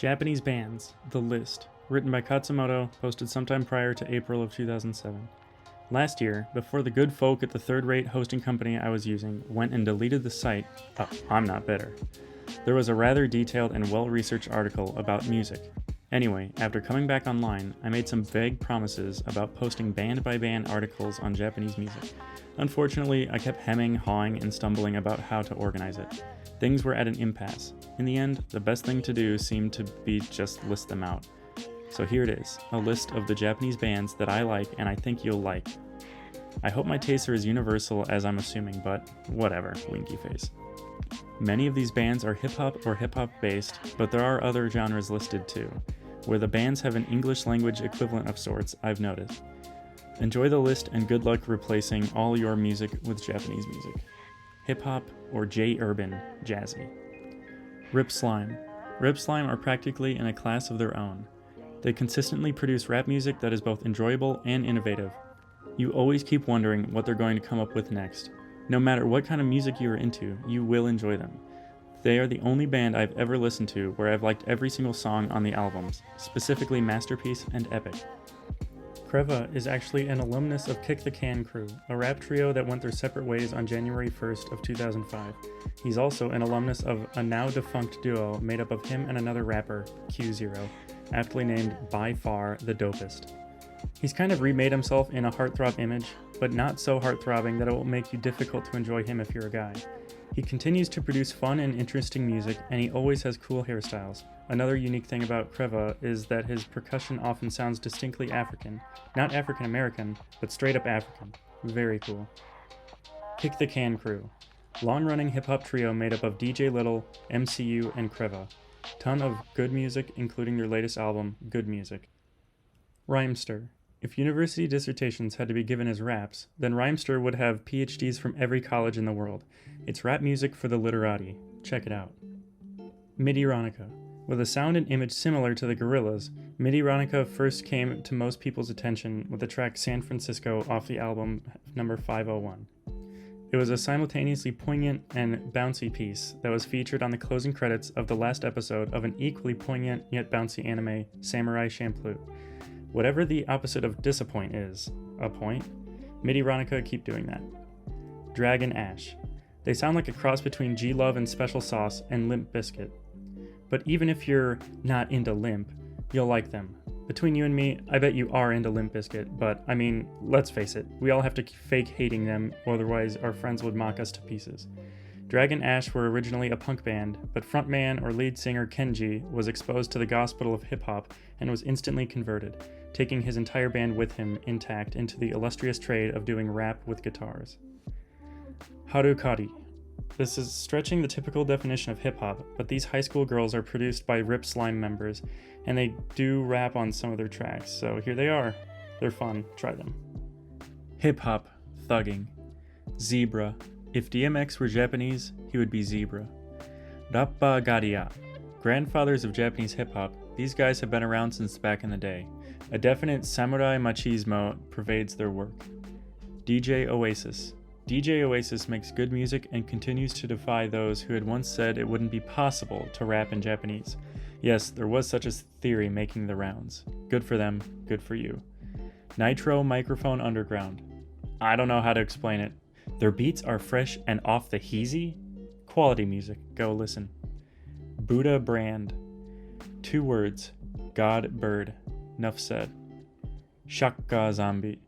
Japanese bands, the list, written by Khatzumoto, posted sometime prior to April of 2007. Last year, before the good folk at the third-rate hosting company I was using went and deleted the site, I'm not bitter, there was a rather detailed and well-researched article about music. Anyway, after coming back online, I made some vague promises about posting band-by-band articles on Japanese music. Unfortunately, I kept hemming, hawing, and stumbling about how to organize it. Things were at an impasse. In the end, the best thing to do seemed to be just list them out. So here it is, a list of the Japanese bands that I like and I think you'll like. I hope my tastes are as universal as I'm assuming, but whatever, winky face. Many of these bands are hip-hop or hip-hop based, but there are other genres listed too, where the bands have an English language equivalent of sorts, I've noticed. Enjoy the list and good luck replacing all your music with Japanese music. Hip-hop or J-urban, jazzy. Rip Slime. Rip Slime are practically in a class of their own. They consistently produce rap music that is both enjoyable and innovative. You always keep wondering what they're going to come up with next. No matter what kind of music you are into, you will enjoy them. They are the only band I've ever listened to where I've liked every single song on the albums, specifically Masterpiece and Epic. Creva is actually an alumnus of Kick the Can Crew, a rap trio that went their separate ways on January 1st of 2005. He's also an alumnus of a now-defunct duo made up of him and another rapper, Q0, aptly named By Far the Dopest. He's kind of remade himself in a heartthrob image, but not so heartthrobbing that it will make you difficult to enjoy him if you're a guy. He continues to produce fun and interesting music, and he always has cool hairstyles. Another unique thing about Creva is that his percussion often sounds distinctly African. Not African American, but straight up African. Very cool. Kick the Can Crew. Long-running hip-hop trio made up of DJ Little, MCU, and Creva. Ton of good music, including their latest album, Good Music. Rhymester. If university dissertations had to be given as raps, then Rhymester would have PhDs from every college in the world. It's rap music for the literati. Check it out. Midironica. With a sound and image similar to the Gorillaz, Midironica first came to most people's attention with the track San Francisco off the album number 501. It was a simultaneously poignant and bouncy piece that was featured on the closing credits of the last episode of an equally poignant yet bouncy anime, Samurai Champloo. Whatever the opposite of disappoint is, a point, Midironica keep doing that. Dragon Ash. They sound like a cross between G-Love and Special Sauce and Limp Bizkit. But even if you're not into Limp, you'll like them. Between you and me, I bet you are into Limp Bizkit, but I mean, let's face it, we all have to fake hating them, otherwise our friends would mock us to pieces. Dragon Ash were originally a punk band, but frontman or lead singer Kenji was exposed to the gospel of hip-hop and was instantly converted, taking his entire band with him intact into the illustrious trade of doing rap with guitars. Harukari. This is stretching the typical definition of hip-hop, but these high school girls are produced by Rip Slime members, and they do rap on some of their tracks, so here they are. They're fun, try them. Hip-hop, thugging. Zebra. If DMX were Japanese, he would be Zebra. Rappa Garia. Grandfathers of Japanese hip-hop, these guys have been around since back in the day. A definite samurai machismo pervades their work. DJ Oasis. DJ Oasis makes good music and continues to defy those who had once said it wouldn't be possible to rap in Japanese. Yes, there was such a theory making the rounds. Good for them, good for you. Nitro Microphone Underground. I don't know how to explain it. Their beats are fresh and off the heezy. Quality music, go listen. Buddha Brand. 2 words, God Bird. Nuff said. Shaka Zombie.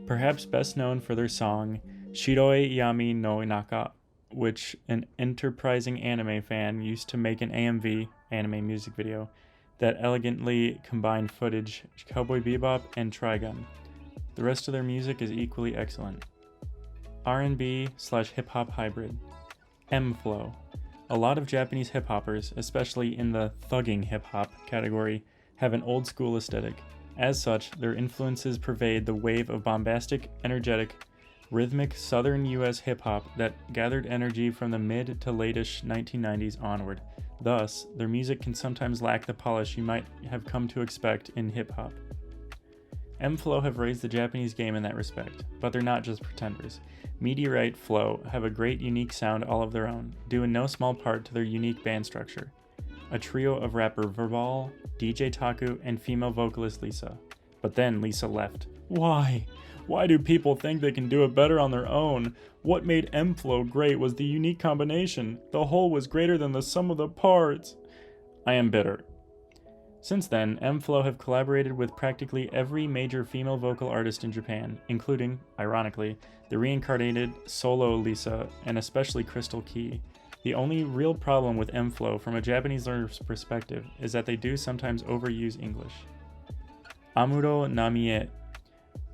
Perhaps best known for their song Shiroi Yami no Naka, which an enterprising anime fan used to make an AMV, anime music video, that elegantly combined footage, Cowboy Bebop, and Trigun. The rest of their music is equally excellent. R&B/hip-hop hybrid. M-Flow. A lot of Japanese hip-hoppers, especially in the thugging hip-hop category, have an old-school aesthetic. As such, their influences pervade the wave of bombastic, energetic, rhythmic Southern U.S. hip-hop that gathered energy from the mid to late-ish 1990s onward. Thus, their music can sometimes lack the polish you might have come to expect in hip-hop. M-Flow have raised the Japanese game in that respect, but they're not just pretenders. Meteorite Flow have a great unique sound all of their own, due in no small part to their unique band structure. a trio of rapper Verbal, DJ Taku, and female vocalist Lisa. But then Lisa left. Why? Why do people think they can do it better on their own? What made M-Flow great was the unique combination. The whole was greater than the sum of the parts. I am bitter. Since then, M-Flow have collaborated with practically every major female vocal artist in Japan, including, ironically, the reincarnated solo Lisa and especially Crystal Key. The only real problem with M-Flow from a Japanese learner's perspective is that they do sometimes overuse English. Amuro Namie,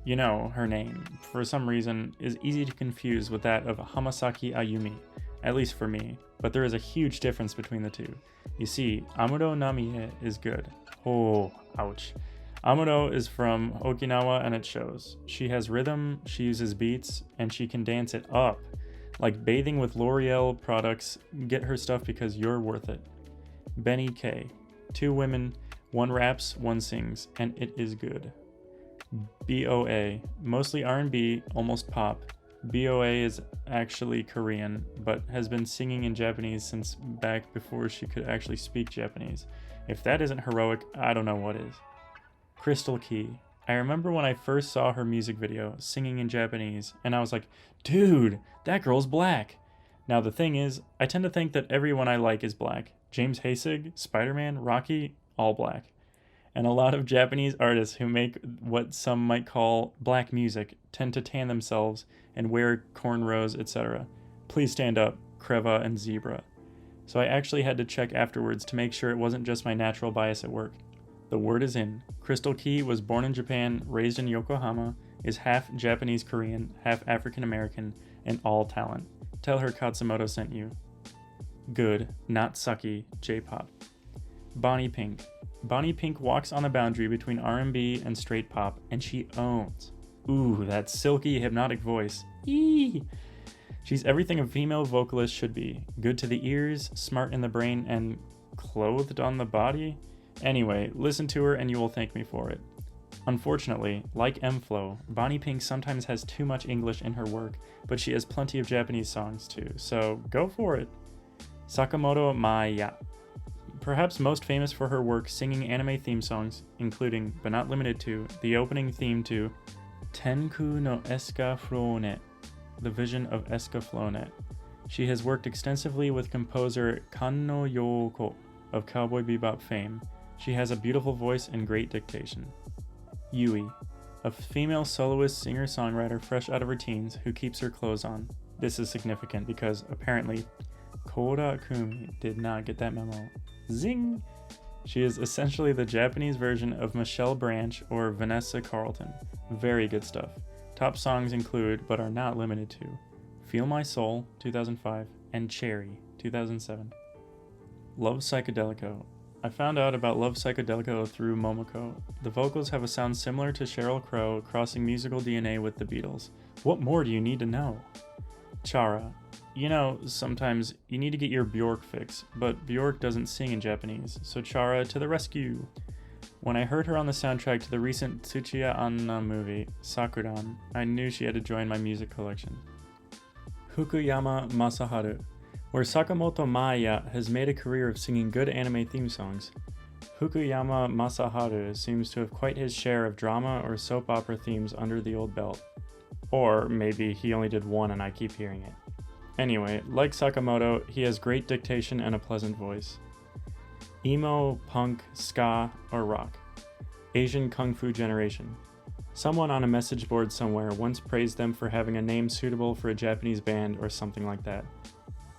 you know, her name, for some reason, is easy to confuse with that of Hamasaki Ayumi, at least for me, but there is a huge difference between the two. You see, Amuro Namie is good. Oh, ouch. Amuro is from Okinawa and it shows. She has rhythm, she uses beats, and she can dance it up. Like bathing with L'Oreal products, get her stuff because you're worth it. Benny K. 2 women, 1 raps, 1 sings, and it is good. BOA. Mostly R&B, almost pop. BOA is actually Korean, but has been singing in Japanese since back before she could actually speak Japanese. If that isn't heroic, I don't know what is. Crystal Key. I remember when I first saw her music video, singing in Japanese, and I was like, dude, that girl's black. Now the thing is, I tend to think that everyone I like is black. James Hasig, Spider-Man, Rocky, all black. And a lot of Japanese artists who make what some might call black music tend to tan themselves and wear cornrows, etc. Please stand up, Creva and Zebra. So I actually had to check afterwards to make sure it wasn't just my natural bias at work. The word is in. Crystal Key was born in Japan, raised in Yokohama, is half Japanese Korean, half African American, and all talent. Tell her Khatzumoto sent you. Good, not sucky, J-pop. Bonnie Pink. Bonnie Pink walks on the boundary between R&B and straight pop, and she owns. Ooh, that silky, hypnotic voice. Eee! She's everything a female vocalist should be. Good to the ears, smart in the brain, and clothed on the body? Anyway, listen to her and you will thank me for it. Unfortunately, like M-Flow, Bonnie Pink sometimes has too much English in her work, but she has plenty of Japanese songs too, so go for it. Sakamoto Maya. Perhaps most famous for her work singing anime theme songs, including, but not limited to, the opening theme to Tenku no Escaflowne, The Vision of Escaflowne. She has worked extensively with composer Kanno Yoko of Cowboy Bebop fame. She has a beautiful voice and great dictation. Yui, a female soloist singer-songwriter fresh out of her teens who keeps her clothes on. This is significant because, apparently, Koda Kumi did not get that memo. Zing! She is essentially the Japanese version of Michelle Branch or Vanessa Carlton. Very good stuff. Top songs include, but are not limited to, Feel My Soul, 2005, and Cherry, 2007. Love Psychedelico. I found out about Love Psychedelico through Momoko. The vocals have a sound similar to Sheryl Crow, crossing musical DNA with the Beatles. What more do you need to know? Chara. You know, sometimes you need to get your Bjork fix, but Bjork doesn't sing in Japanese, so Chara to the rescue. When I heard her on the soundtrack to the recent Tsuchiya Anna movie, Sakuran, I knew she had to join my music collection. Fukuyama Masaharu. Where Sakamoto Maya has made a career of singing good anime theme songs, Fukuyama Masaharu seems to have quite his share of drama or soap opera themes under the old belt. Or maybe he only did one and I keep hearing it. Anyway, like Sakamoto, he has great dictation and a pleasant voice. Emo, punk, ska, or rock. Asian Kung Fu generation. Someone on a message board somewhere once praised them for having a name suitable for a Japanese band or something like that.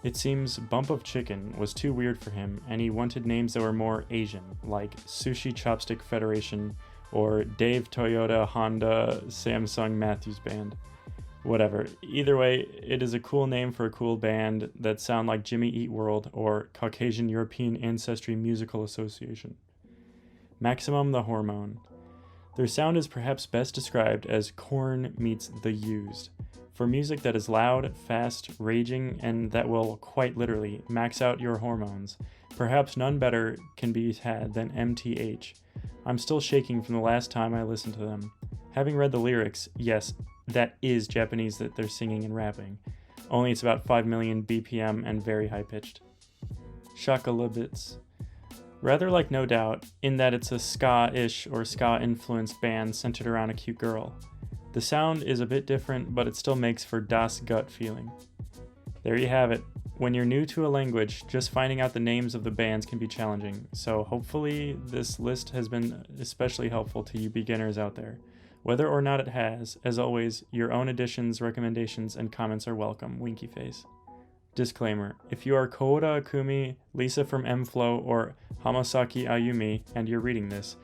It seems Bump of Chicken was too weird for him, and he wanted names that were more Asian, like Sushi Chopstick Federation or Dave Toyota Honda Samsung Matthews Band. Whatever. Either way, it is a cool name for a cool band that sound like Jimmy Eat World or Caucasian European Ancestry Musical Association. Maximum the Hormone. Their sound is perhaps best described as Korn meets The Used. For music that is loud, fast, raging, and that will, quite literally, max out your hormones, perhaps none better can be had than MTH. I'm still shaking from the last time I listened to them. Having read the lyrics, yes, that is Japanese that they're singing and rapping, only it's about 5 million BPM and very high-pitched. Shakalabits. Rather like No Doubt, in that it's a ska-ish or ska-influenced band centered around a cute girl. The sound is a bit different, but it still makes for das gut feeling. There you have it. When you're new to a language, just finding out the names of the bands can be challenging, so hopefully this list has been especially helpful to you beginners out there. Whether or not it has, as always, your own additions, recommendations, and comments are welcome, winky face. Disclaimer, if you are Koda Akumi, Lisa from M-Flow, or Hamasaki Ayumi, and you're reading this,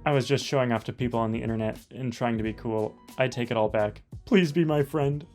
I was just showing off to people on the internet and trying to be cool. I take it all back. Please be my friend.